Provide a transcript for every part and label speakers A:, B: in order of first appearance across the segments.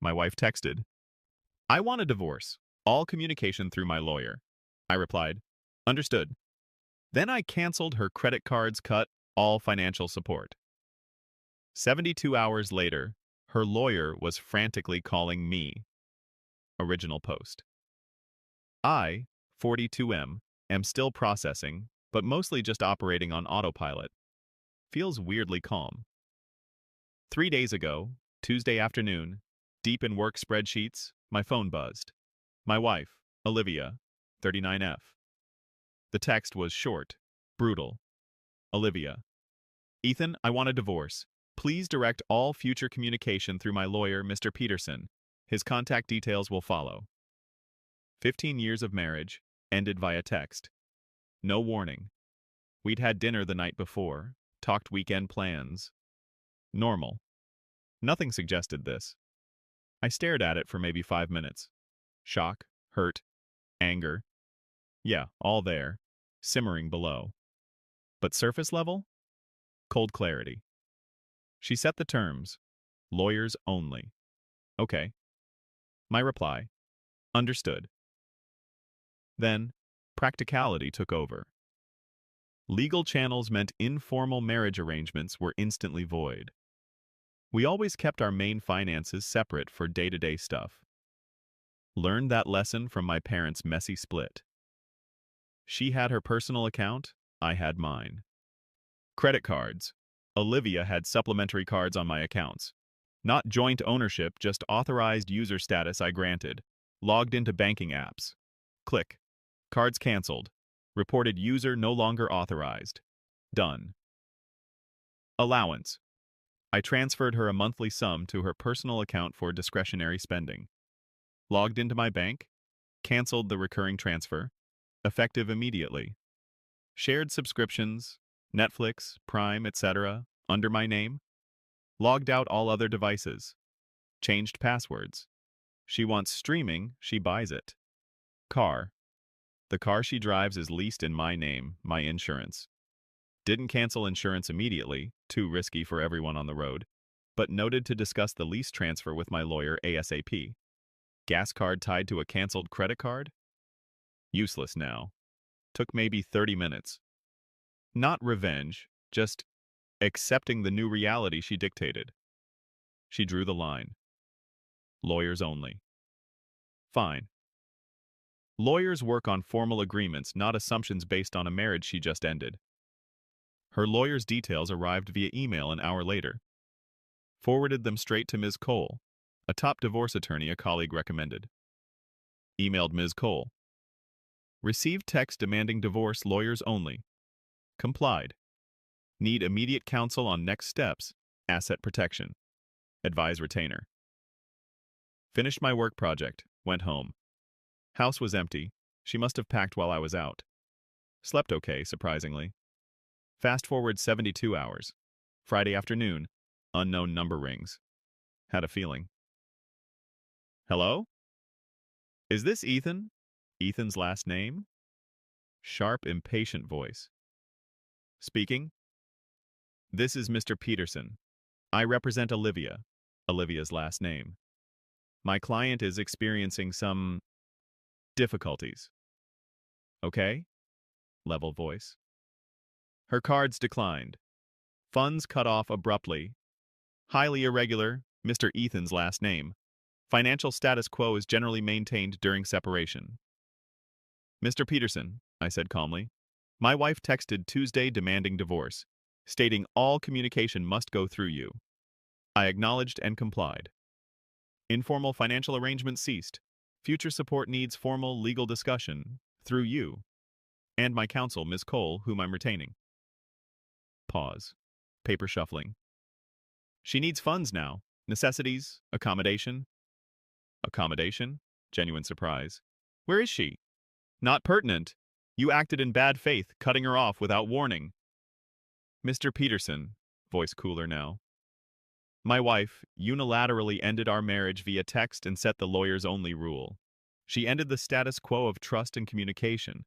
A: My wife texted, "I want a divorce. All communication through my lawyer." I replied, "Understood." Then I canceled her credit cards, cut all financial support. 72 hours later, her lawyer was frantically calling me. Original post. I, 42M, am still processing, but mostly just operating on autopilot. Feels weirdly calm. 3 days ago, Tuesday afternoon, deep in work spreadsheets, my phone buzzed. My wife, Olivia, 39F. The text was short, brutal. Olivia. "Ethan, I want a divorce. Please direct all future communication through my lawyer, Mr. Peterson. His contact details will follow." 15 years of marriage, ended via text. No warning. We'd had dinner the night before, talked weekend plans. Normal. Nothing suggested this. I stared at it for maybe 5 minutes. Shock, hurt, anger. Yeah, all there, simmering below. But surface level? Cold clarity. She set the terms. Lawyers only. Okay. My reply. Understood. Then, practicality took over. Legal channels meant informal marriage arrangements were instantly void. We always kept our main finances separate for day-to-day stuff. Learned that lesson from my parents' messy split. She had her personal account, I had mine. Credit cards. Olivia had supplementary cards on my accounts. Not joint ownership, just authorized user status I granted. Logged into banking apps. Click. Cards canceled. Reported user no longer authorized. Done. Allowance. I transferred her a monthly sum to her personal account for discretionary spending. Logged into my bank. Canceled the recurring transfer. Effective immediately. Shared subscriptions, Netflix, Prime, etc., under my name. Logged out all other devices. Changed passwords. She wants streaming, she buys it. Car. The car she drives is leased in my name, my insurance. Didn't cancel insurance immediately, too risky for everyone on the road, but noted to discuss the lease transfer with my lawyer ASAP. Gas card tied to a canceled credit card? Useless now. Took maybe 30 minutes. Not revenge, just accepting the new reality she dictated. She drew the line. Lawyers only. Fine. Lawyers work on formal agreements, not assumptions based on a marriage she just ended. Her lawyer's details arrived via email an hour later. Forwarded them straight to Ms. Cole, a top divorce attorney a colleague recommended. Emailed Ms. Cole. Received text demanding divorce, lawyers only. Complied. Need immediate counsel on next steps, asset protection. Advise retainer. Finished my work project, went home. House was empty. She must have packed while I was out. Slept okay, surprisingly. Fast forward 72 hours. Friday afternoon, unknown number rings. Had a feeling. Hello? Is this Ethan? Ethan's last name? Sharp, impatient voice. Speaking. This is Mr. Peterson. I represent Olivia. Olivia's last name. My client is experiencing some difficulties. Okay? Level voice. Her cards declined. Funds cut off abruptly. Highly irregular, Mr. Ethan's last name. Financial status quo is generally maintained during separation. Mr. Peterson, I said calmly, my wife texted Tuesday demanding divorce, stating all communication must go through you. I acknowledged and complied. Informal financial arrangements ceased. Future support needs formal legal discussion, through you, and my counsel, Ms. Cole, whom I'm retaining. Pause. Paper shuffling. She needs funds now. Necessities, accommodation. Accommodation? Genuine surprise. Where is she? Not pertinent. You acted in bad faith, cutting her off without warning. Mr. Peterson, voice cooler now. My wife unilaterally ended our marriage via text and set the lawyers-only rule. She ended the status quo of trust and communication.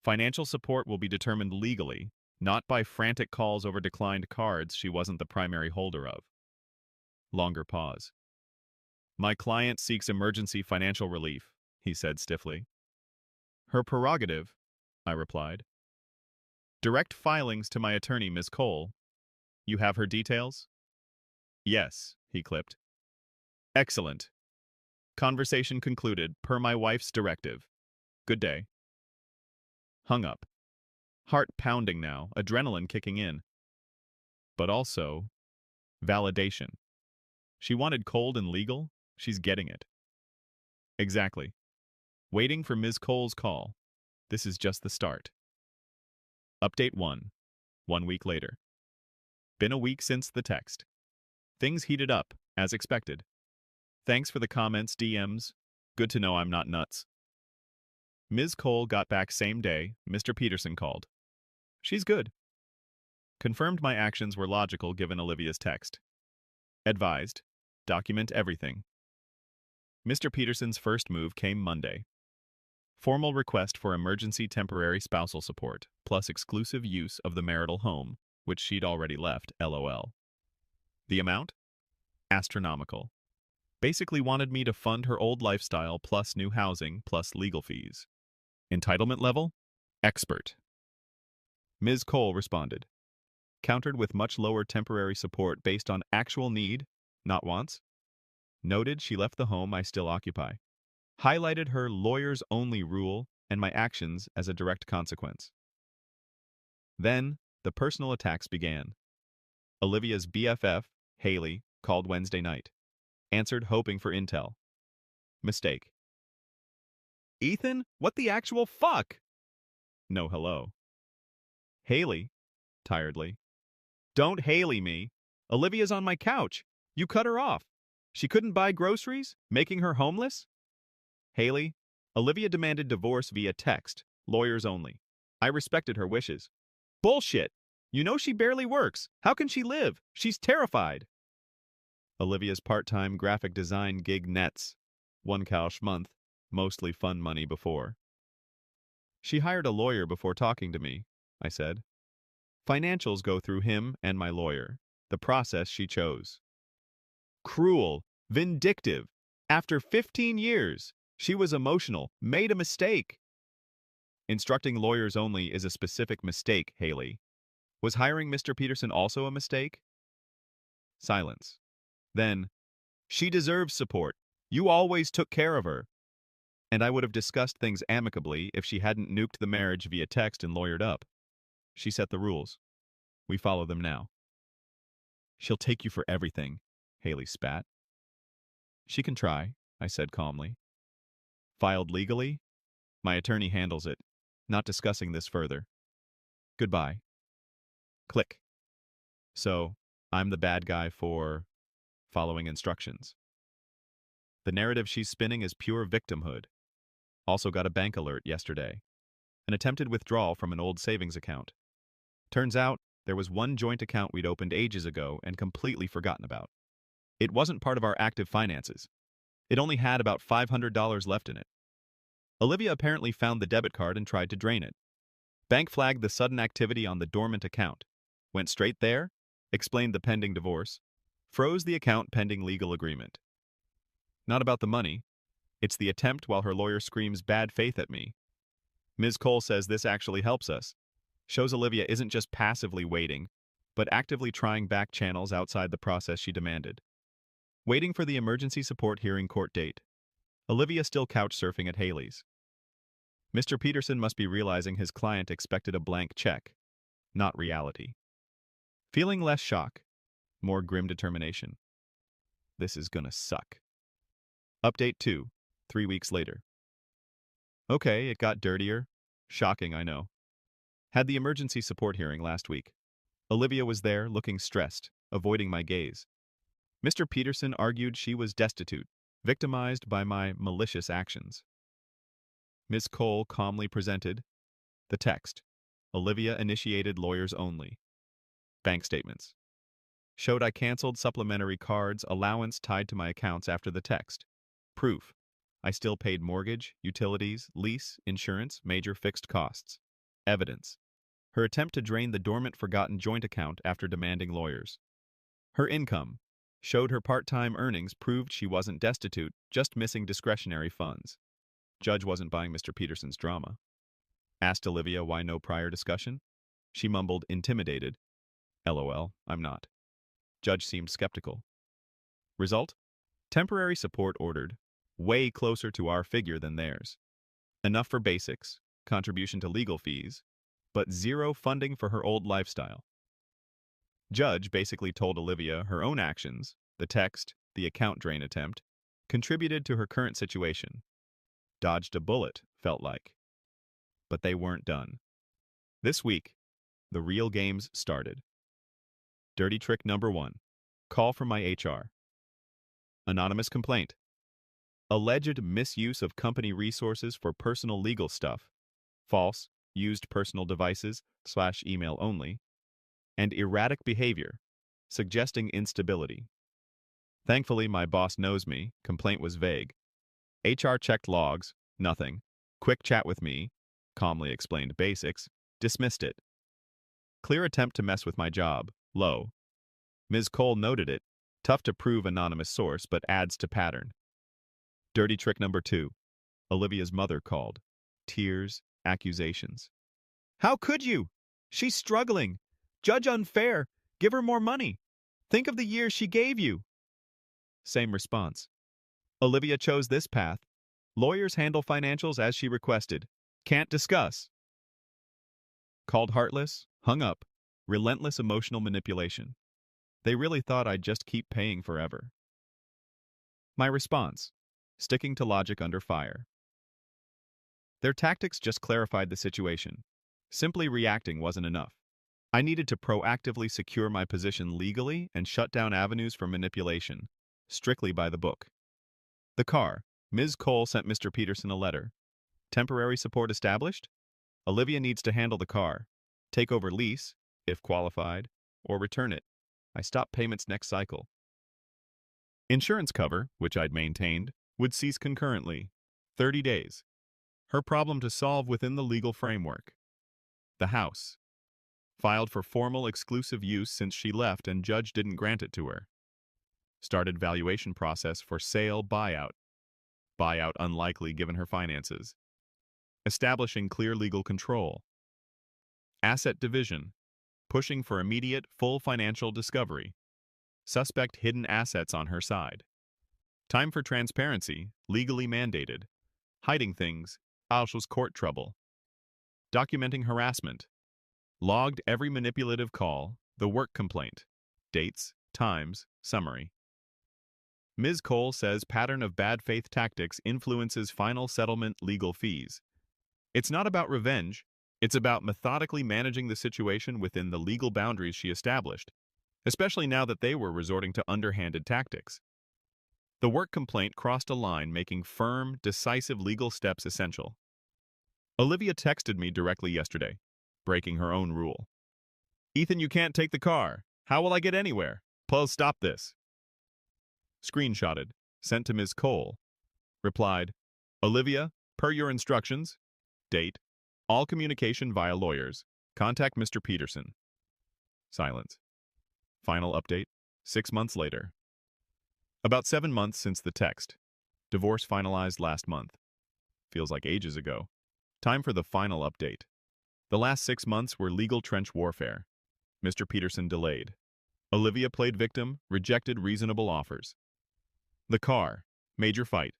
A: Financial support will be determined legally, not by frantic calls over declined cards she wasn't the primary holder of. Longer pause. My client seeks emergency financial relief, he said stiffly. Her prerogative, I replied. Direct filings to my attorney, Ms. Cole. You have her details? Yes, he clipped. Excellent. Conversation concluded, per my wife's directive. Good day. Hung up. Heart pounding now, adrenaline kicking in. But also, validation. She wanted cold and legal, she's getting it. Exactly. Waiting for Ms. Cole's call. This is just the start. Update 1. 1 week later. Been a week since the text. Things heated up, as expected. Thanks for the comments, DMs. Good to know I'm not nuts. Ms. Cole got back same day, Mr. Peterson called. She's good. Confirmed my actions were logical given Olivia's text. Advised. Document everything. Mr. Peterson's first move came Monday. Formal request for emergency temporary spousal support, plus exclusive use of the marital home, which she'd already left, LOL. The amount? Astronomical. Basically wanted me to fund her old lifestyle plus new housing plus legal fees. Entitlement level? Expert. Ms. Cole responded. Countered with much lower temporary support based on actual need, not wants. Noted she left the home I still occupy. Highlighted her lawyers-only rule and my actions as a direct consequence. Then, the personal attacks began. Olivia's BFF, Haley, called Wednesday night. Answered hoping for intel. Mistake. Ethan, what the actual fuck? No hello. Haley, tiredly. Don't Haley me. Olivia's on my couch. You cut her off. She couldn't buy groceries, making her homeless? Haley, Olivia demanded divorce via text, lawyers only. I respected her wishes. Bullshit! You know she barely works. How can she live? She's terrified. Olivia's part-time graphic design gig nets. 1 couch month, mostly fun money before. She hired a lawyer before talking to me, I said. Financials go through him and my lawyer. The process she chose. Cruel, vindictive. After 15 years, she was emotional, made a mistake. Instructing lawyers only is a specific mistake, Haley. Was hiring Mr. Peterson also a mistake? Silence. Then, she deserves support. You always took care of her. And I would have discussed things amicably if she hadn't nuked the marriage via text and lawyered up. She set the rules. We follow them now. She'll take you for everything, Haley spat. She can try, I said calmly. Filed legally? My attorney handles it. Not discussing this further. Goodbye. Click. So, I'm the bad guy for following instructions. The narrative she's spinning is pure victimhood. Also got a bank alert yesterday. An attempted withdrawal from an old savings account. Turns out, there was one joint account we'd opened ages ago and completely forgotten about. It wasn't part of our active finances. It only had about $500 left in it. Olivia apparently found the debit card and tried to drain it. Bank flagged the sudden activity on the dormant account. Went straight there, explained the pending divorce, froze the account pending legal agreement. Not about the money. It's the attempt while her lawyer screams bad faith at me. Ms. Cole says this actually helps us. Shows Olivia isn't just passively waiting, but actively trying back channels outside the process she demanded. Waiting for the emergency support hearing court date. Olivia still couch surfing at Haley's. Mr. Peterson must be realizing his client expected a blank check, not reality. Feeling less shock, more grim determination. This is gonna suck. Update 2, 3 weeks later. Okay, it got dirtier. Shocking, I know. Had the emergency support hearing last week. Olivia was there, looking stressed, avoiding my gaze. Mr. Peterson argued she was destitute, victimized by my malicious actions. Ms. Cole calmly presented the text. Olivia initiated lawyers only. Bank statements. Showed I canceled supplementary cards allowance tied to my accounts after the text. Proof. I still paid mortgage, utilities, lease, insurance, major fixed costs. Evidence. Her attempt to drain the dormant forgotten joint account after demanding lawyers. Her income. Showed her part-time earnings proved she wasn't destitute, just missing discretionary funds. Judge wasn't buying Mr. Peterson's drama. Asked Olivia why no prior discussion. She mumbled, intimidated. LOL, I'm not. Judge seemed skeptical. Result? Temporary support ordered, way closer to our figure than theirs. Enough for basics, contribution to legal fees, but zero funding for her old lifestyle. Judge basically told Olivia her own actions, the text, the account drain attempt, contributed to her current situation. Dodged a bullet, felt like. But they weren't done. This week, the real games started. Dirty trick number 1. Call from my HR. Anonymous complaint. Alleged misuse of company resources for personal legal stuff. False, used personal devices / email only. And erratic behavior, suggesting instability. Thankfully, my boss knows me. Complaint was vague. HR checked logs. Nothing. Quick chat with me. Calmly explained basics. Dismissed it. Clear attempt to mess with my job. Low. Ms. Cole noted it. Tough to prove anonymous source, but adds to pattern. Dirty trick number 2. Olivia's mother called. Tears, accusations. How could you? She's struggling. Judge unfair. Give her more money. Think of the years she gave you. Same response. Olivia chose this path. Lawyers handle financials as she requested. Can't discuss. Called heartless, hung up, relentless emotional manipulation. They really thought I'd just keep paying forever. My response, sticking to logic under fire. Their tactics just clarified the situation. Simply reacting wasn't enough. I needed to proactively secure my position legally and shut down avenues for manipulation, strictly by the book. The car. Ms. Cole sent Mr. Peterson a letter. Temporary support established? Olivia needs to handle the car, take over lease, if qualified, or return it. I stop payments next cycle. Insurance cover, which I'd maintained, would cease concurrently. 30 days. Her problem to solve within the legal framework. The house. Filed for formal exclusive use since she left and judge didn't grant it to her. Started valuation process for sale buyout. Buyout unlikely given her finances. Establishing clear legal control. Asset division. Pushing for immediate, full financial discovery. Suspect hidden assets on her side. Time for transparency, legally mandated. Hiding things, Alsh's court trouble. Documenting harassment. Logged every manipulative call, the work complaint. Dates, times, summary. Ms. Cole says pattern of bad faith tactics influences final settlement legal fees. It's not about revenge, it's about methodically managing the situation within the legal boundaries she established, especially now that they were resorting to underhanded tactics. The work complaint crossed a line, making firm, decisive legal steps essential. Olivia texted me directly yesterday, breaking her own rule. Ethan, you can't take the car. How will I get anywhere? Please stop this. Screenshotted, sent to Ms. Cole. Replied, Olivia, per your instructions. Date, all communication via lawyers. Contact Mr. Peterson. Silence. Final update, 6 months later. About 7 months since the text. Divorce finalized last month. Feels like ages ago. Time for the final update. The last 6 months were legal trench warfare. Mr. Peterson delayed. Olivia played victim, rejected reasonable offers. The car. Major fight.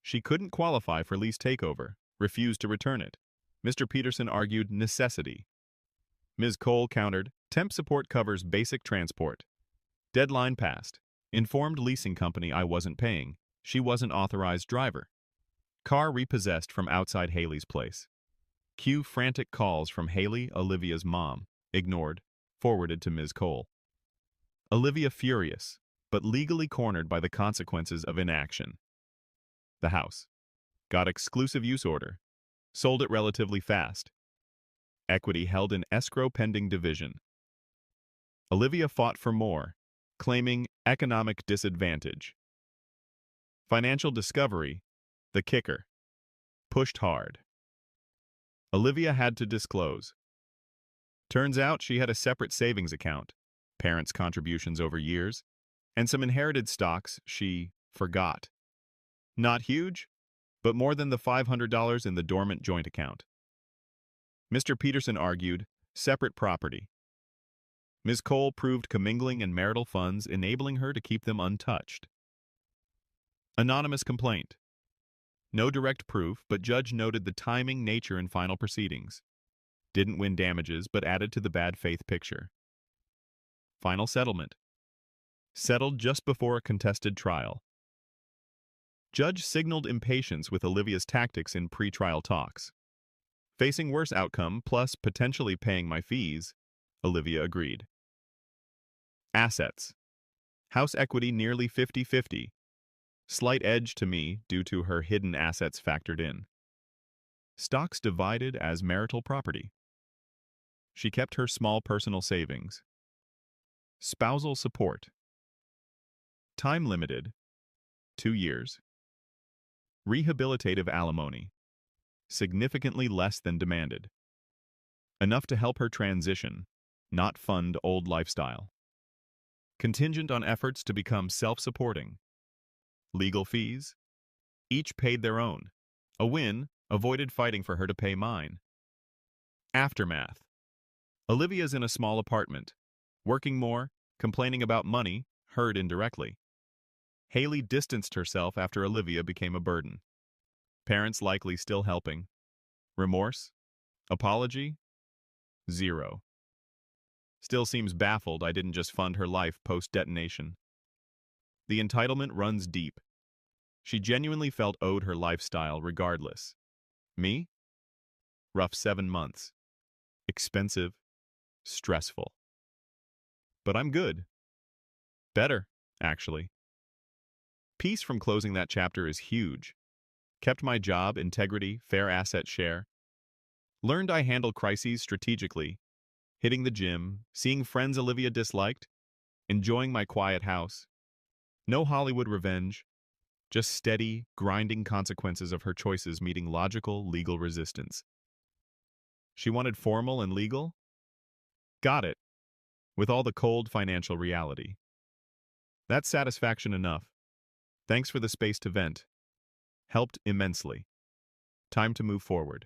A: She couldn't qualify for lease takeover, refused to return it. Mr. Peterson argued necessity. Ms. Cole countered, temp support covers basic transport. Deadline passed. Informed leasing company I wasn't paying. She wasn't authorized driver. Car repossessed from outside Haley's place. Cue frantic calls from Haley, Olivia's mom. Ignored. Forwarded to Ms. Cole. Olivia furious, but legally cornered by the consequences of inaction. The house. Got exclusive use order. Sold it relatively fast. Equity held in escrow pending division. Olivia fought for more, claiming economic disadvantage. Financial discovery, the kicker. Pushed hard. Olivia had to disclose. Turns out she had a separate savings account, parents' contributions over years, and some inherited stocks she forgot. Not huge, but more than the $500 in the dormant joint account. Mr. Peterson argued, separate property. Ms. Cole proved commingling and marital funds, enabling her to keep them untouched. Anonymous complaint. No direct proof, but judge noted the timing, nature, and final proceedings. Didn't win damages, but added to the bad faith picture. Final settlement. Settled just before a contested trial. Judge signaled impatience with Olivia's tactics in pre-trial talks. Facing worse outcome, plus potentially paying my fees, Olivia agreed. Assets. House equity nearly 50-50. Slight edge to me due to her hidden assets factored in. Stocks divided as marital property. She kept her small personal savings. Spousal support. Time limited, 2 years. Rehabilitative alimony. Significantly less than demanded. Enough to help her transition, not fund old lifestyle. Contingent on efforts to become self-supporting. Legal fees. Each paid their own. A win, avoided fighting for her to pay mine. Aftermath. Olivia's in a small apartment. Working more, complaining about money, heard indirectly. Haley distanced herself after Olivia became a burden. Parents likely still helping. Remorse? Apology? Zero. Still seems baffled I didn't just fund her life post-detonation. The entitlement runs deep. She genuinely felt owed her lifestyle regardless. Me? Rough 7 months. Expensive. Stressful. But I'm good. Better, actually. Peace from closing that chapter is huge. Kept my job, integrity, fair asset share. Learned I handle crises strategically. Hitting the gym, seeing friends Olivia disliked, enjoying my quiet house. No Hollywood revenge, just steady, grinding consequences of her choices meeting logical, legal resistance. She wanted formal and legal? Got it, with all the cold financial reality. That's satisfaction enough. Thanks for the space to vent. Helped immensely. Time to move forward.